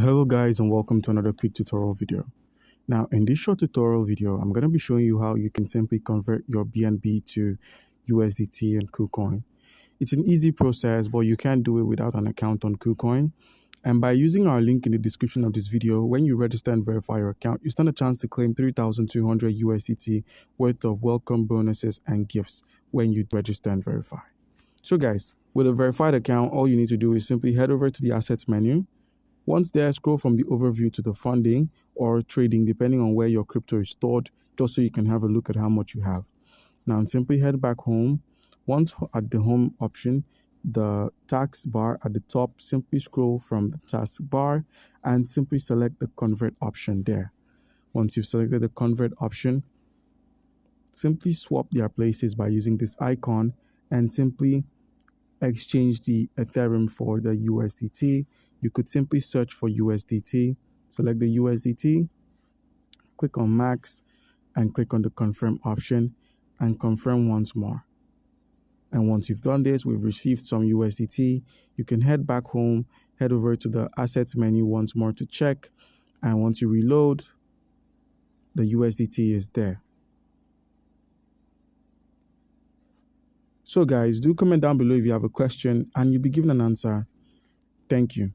Hello guys and welcome to another quick tutorial video. Now in this short tutorial video, I'm going to be showing you how you can simply convert your BNB to USDT and Kucoin. It's an easy process, but you can't do it without an account on Kucoin. And by using our link in the description of this video, when you register and verify your account, you stand a chance to claim 3,200 USDT worth of welcome bonuses and gifts when you register and verify. So guys, with a verified account, all you need to do is simply head over to the assets menu. Once there, scroll from the overview to the funding or trading, depending on where your crypto is stored, just so you can have a look at how much you have. Now, simply head back home. Once at the home option, the task bar at the top, simply scroll from the task bar and simply select the convert option there. Once you've selected the convert option, simply swap their places by using this icon and simply exchange the Ethereum for the USDT. You could simply search for USDT, select the USDT, click on max and click on the confirm option and confirm once more. And once you've done this, we've received some USDT. You can head back home, head over to the assets menu once more to check. And once you reload, the USDT is there. So guys, do comment down below if you have a question and you'll be given an answer. Thank you.